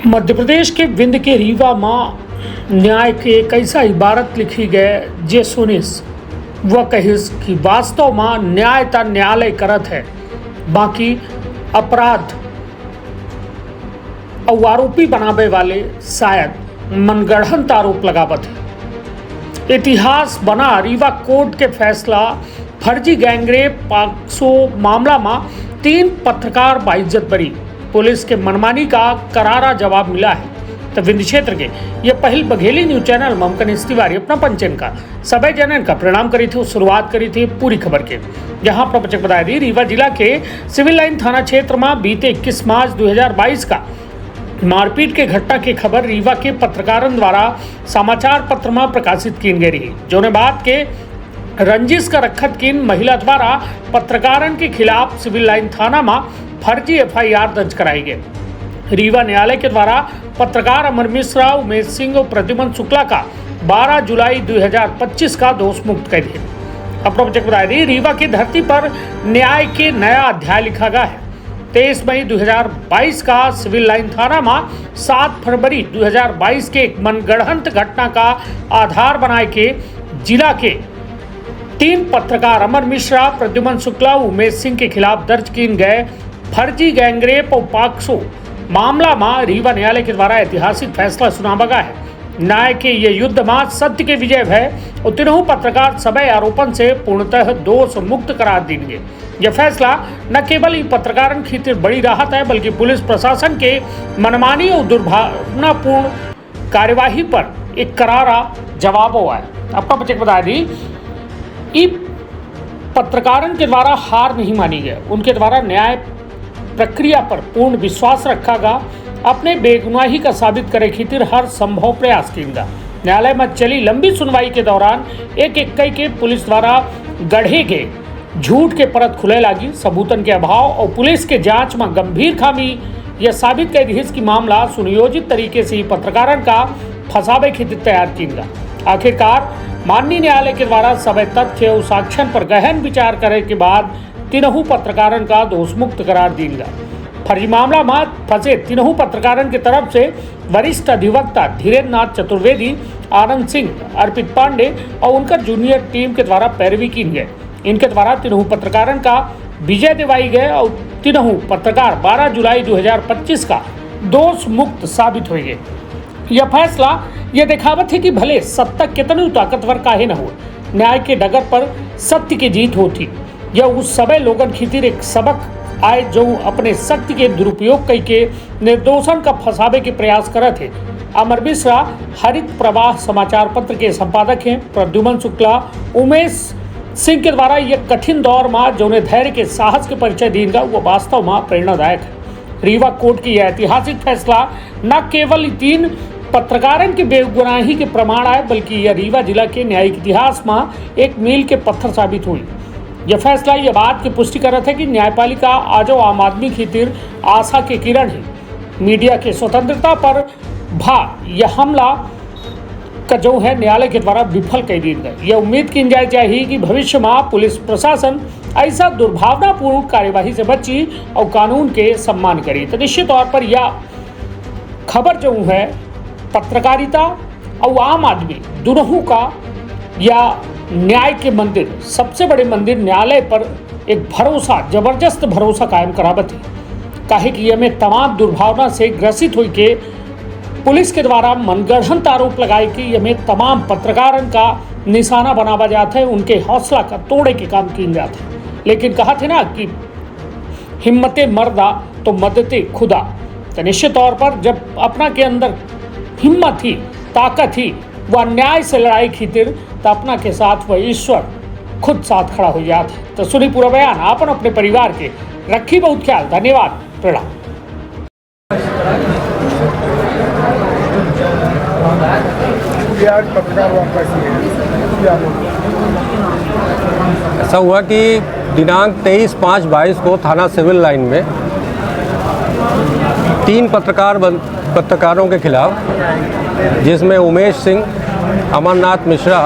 मध्य प्रदेश के विंध्य के रीवा मां न्याय के कैसा इबारत लिखी गए जे सुनिस वह कहिस कि वास्तव मां न्याय ता न्यायालय करत है, बाकी अपराध और आरोपी बनावे वाले शायद मनगढ़ंत आरोप लगावत है। इतिहास बना रीवा कोर्ट के फैसला फर्जी गैंगरेप पाक्सो मामला में 3 पत्रकार बाइज्जत बरी। पुलिस के मनमानी का करारा जवाब मिला है। तो विंध्य क्षेत्र के ये पहल बघेली न्यूज चैनल ममकन तिवारी अपना पंचन का सभी जनन का प्रणाम करी थी। शुरुआत करी थी पूरी खबर के, जहां प्रपंचक बताया दी रीवा जिला के सिविल लाइन थाना क्षेत्र में बीते 21 मार्च 2022 का मारपीट के घटना की खबर रीवा के पत्रकारों द्वारा समाचार पत्र में प्रकाशित की गई रही। जोने बात के रंजिश का रखत की महिला द्वारा पत्रकारों के खिलाफ सिविल लाइन थाना में फर्जी FIR दर्ज कराई गई। रीवा न्यायालय के द्वारा पत्रकार अमर मिश्रा, उमेश सिंह और प्रद्युमन शुक्ला का 12 जुलाई 2025 का दोष मुक्त कर दिया। अब प्रपंचक बताया दी रीवा की धरती पर न्याय के नया अध्याय लिखा गया है। 23 मई 2022 का सिविल लाइन थाना में 7 फरवरी 2022 के एक मनगढ़ंत घटना का आधार बनाए के जिला के 3 पत्रकार अमर मिश्रा, प्रद्युमन शुक्ला, उमेश सिंह के खिलाफ दर्ज किए गए फर्जी गैंगरेप और पाक्सो मामला में रीवा न्यायालय के द्वारा ऐतिहासिक फैसला सुनावा गया है। न्याय के ये युद्ध में सत्य के विजय है और तीनों पत्रकार सभी आरोपन से पूर्णतः दोष मुक्त करार देंगे। यह फैसला न केवल इन पत्रकारों की खातिर बड़ी राहत है, बल्कि पुलिस प्रशासन के मनमानी और दुर्भावनापूर्ण कार्यवाही पर एक करारा जवाब हुआ है। आपका बच्चे बता दी पत्रकारों के द्वारा हार नहीं मानी गई, उनके द्वारा न्याय प्रक्रिया पर पूर्ण विश्वास रखा गया। अपने बेगुनाही का साबित करे खातिर हर संभव प्रयास किया। न्यायालय में चली लंबी सुनवाई के दौरान एक कई के पुलिस द्वारा गढ़े गए झूठ के परत खुले लगी। सबूतन के अभाव और पुलिस के जांच में गंभीर खामी यह साबित कर दी कि मामला सुनियोजित तरीके से ही पत्रकारों का फंसावे खातिर तैयार किया। आखिरकार माननीय न्यायालय के द्वारा सभी तथ्य और साक्ष्य पर गहन विचार करने के बाद तीनों पत्रकारों का दोष मुक्त करार दिया। फर्जी मामला में फंसे तीनों पत्रकारों की तरफ से वरिष्ठ अधिवक्ता धीरेन्द्र नाथ चतुर्वेदी, आनंद सिंह, अर्पित पांडे और उनका जूनियर टीम के द्वारा पैरवी की गई। इनके द्वारा तीनों पत्रकारों का विजय दिवाई गए और तीनों पत्रकार 12 जुलाई 2025 का दोष मुक्त साबित हो गए। यह फैसला यह दिखावत है कि भले सत्ता कितनी ताकतवर काहे न हो, न्याय के डगर पर सत्य की जीत होती। यह उस सभी लोगों की खातिर एक सबक आए जो अपने शक्ति के दुरुपयोग करके निर्दोषण का फंसावे के प्रयास करे थे। अमर मिश्रा हरित प्रवाह समाचार पत्र के संपादक हैं। प्रद्युमन शुक्ला, उमेश सिंह के द्वारा यह कठिन दौर में जो धैर्य के साहस के परिचय देगा वो वास्तव में प्रेरणादायक है। रीवा कोर्ट की यह ऐतिहासिक फैसला न केवल 3 पत्रकारों की बेगुनाही के प्रमाण आए, बल्कि यह रीवा जिला के न्यायिक इतिहास में एक मील के पत्थर साबित हुई। यह फैसला यह बात की पुष्टि कर रहा था कि न्यायपालिका आजो आम आदमी की खातिर आशा के किरण है। मीडिया के स्वतंत्रता पर यह हमला का जो है न्यायालय के द्वारा विफल कर दिया गया। यह उम्मीद की जाए चाहिए कि भविष्य में पुलिस प्रशासन ऐसा दुर्भावनापूर्ण कार्यवाही से बची और कानून के सम्मान करे। तो निश्चित तौर पर यह खबर जो है पत्रकारिता और आम आदमी दोनों का या न्याय के मंदिर, सबसे बड़े मंदिर न्यायालय पर एक भरोसा, जबरदस्त भरोसा कायम करावत है। काहे कि हमें तमाम दुर्भावना से ग्रसित हुई के पुलिस के द्वारा मनगढ़ंत आरोप लगाए कि हमें तमाम पत्रकारों का निशाना बनावा जाता है, उनके हौसला का तोड़े के काम किए जाते हैं। लेकिन कहा थे ना कि हिम्मते मर्दा तो मदते खुदा। तो निश्चित तौर पर जब अपना के अंदर हिम्मत थी, ताकत थी, वह न्याय से लड़ाई खातिर, तो अपना के साथ वह ईश्वर खुद साथ खड़ा हो जाता है। तो सुनी पूरा बयान आपन अपने परिवार के रखी बहुत ख्याल। धन्यवाद, प्रणाम। ऐसा हुआ कि दिनांक 23/5/22 को थाना सिविल लाइन में 3 पत्रकारों के खिलाफ, जिसमें उमेश सिंह, अमरनाथ मिश्रा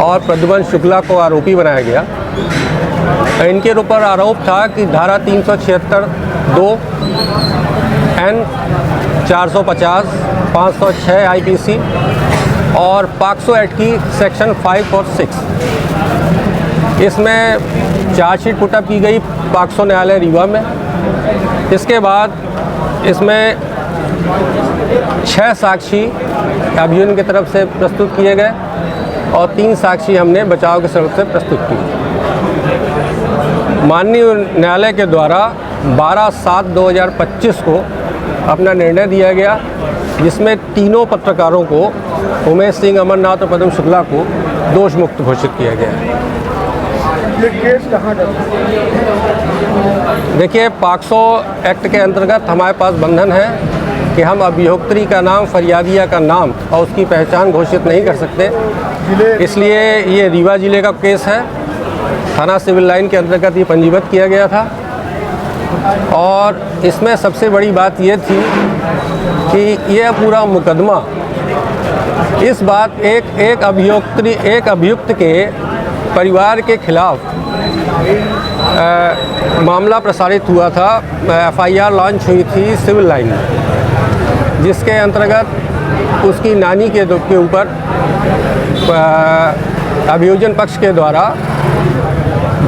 और प्रद्युमन शुक्ला को आरोपी बनाया गया। इनके ऊपर आरोप था कि धारा 376(2) 450, 506 IPC और पॉक्सो एक्ट की सेक्शन 5 और 6। इसमें चार्जशीट पुटअप की गई पॉक्सो न्यायालय रीवा में। इसके बाद इसमें 6 साक्षी अभियुक्त की तरफ से प्रस्तुत किए गए और 3 साक्षी हमने बचाव की तरफ से प्रस्तुत किए। माननीय न्यायालय के द्वारा 12/7/2025 को अपना निर्णय दिया गया, जिसमें तीनों पत्रकारों को, उमेश सिंह, अमरनाथ और पद्म शुक्ला को दोष मुक्त घोषित किया गया। ये केस कहाँ जाता है? देखिए, पॉक्सो एक्ट के अंतर्गत हमारे पास बंधन है कि हम अभियोक्त्री का नाम, फरियादिया का नाम और उसकी पहचान घोषित नहीं कर सकते। इसलिए ये रीवा जिले का केस है। थाना सिविल लाइन के अंतर्गत ये पंजीबद्ध किया गया था और इसमें सबसे बड़ी बात ये थी कि यह पूरा मुकदमा इस बात एक अभियुक्त के परिवार के खिलाफ मामला प्रसारित हुआ था। FIR लॉन्च हुई थी सिविल लाइन में, जिसके अंतर्गत उसकी नानी के ऊपर अभियोजन पक्ष के द्वारा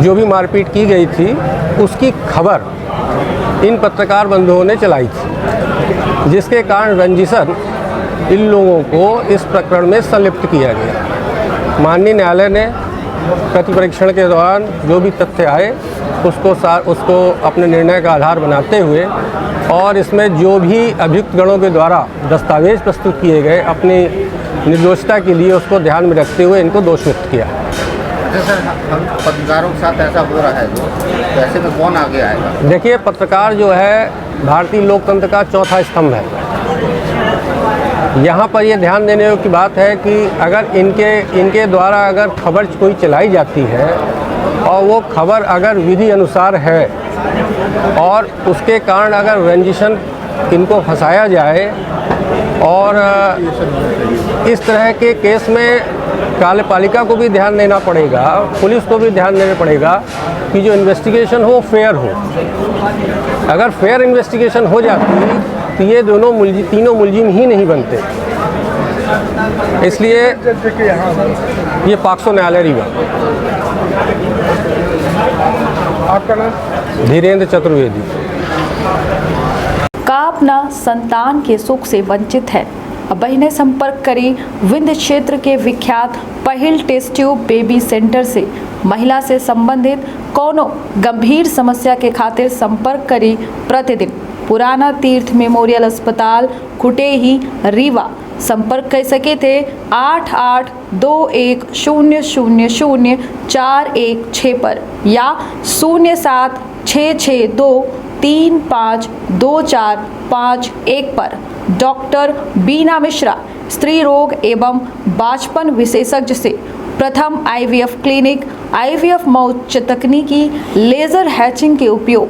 जो भी मारपीट की गई थी उसकी खबर इन पत्रकार बंधुओं ने चलाई थी, जिसके कारण रंजिशन इन लोगों को इस प्रकरण में संलिप्त किया गया। माननीय न्यायालय ने प्रति परीक्षण के दौरान जो भी तथ्य आए उसको अपने निर्णय का आधार बनाते हुए और इसमें जो भी अभियुक्त गणों के द्वारा दस्तावेज प्रस्तुत किए गए अपनी निर्दोषता के लिए, उसको ध्यान में रखते हुए इनको दोषमुक्त किया। सर, हम पत्रकारों के साथ ऐसा हो रहा है तो ऐसे में कौन आगे आएगा? देखिए, पत्रकार जो है भारतीय लोकतंत्र का चौथा स्तंभ है। यहाँ पर ये ध्यान देने की बात है कि अगर इनके द्वारा अगर खबर कोई चलाई जाती है और वो खबर अगर विधि अनुसार है और उसके कारण अगर रंजिशन इनको फंसाया जाए और इस तरह के केस में कार्यपालिका को भी ध्यान देना पड़ेगा, पुलिस को भी ध्यान देना पड़ेगा कि जो इन्वेस्टिगेशन हो फेयर हो। अगर फेयर इन्वेस्टिगेशन हो जाती तो ये तीनों मुलजिम ही नहीं बनते। इसलिए ये पॉक्सो न्यायालय रीवा। आपका नाम? धीरेन्द्र चतुर्वेदी। का अपना संतान के सुख से वंचित है? अब बहनें संपर्क करें विंध्य क्षेत्र के विख्यात पहिल टेस्ट ट्यूब बेबी सेंटर से। महिला से संबंधित कोनो गंभीर समस्या के खातिर संपर्क करें प्रतिदिन पुराना तीर्थ मेमोरियल अस्पताल कुटेही रीवा। संपर्क कर सके थे 8821000416 पर या 0766235245 पर। डॉक्टर बीना मिश्रा, स्त्री रोग एवं बांझपन विशेषज्ञ से प्रथम IVF क्लिनिक, IVF मौत तकनीकी, लेजर हैचिंग के उपयोग,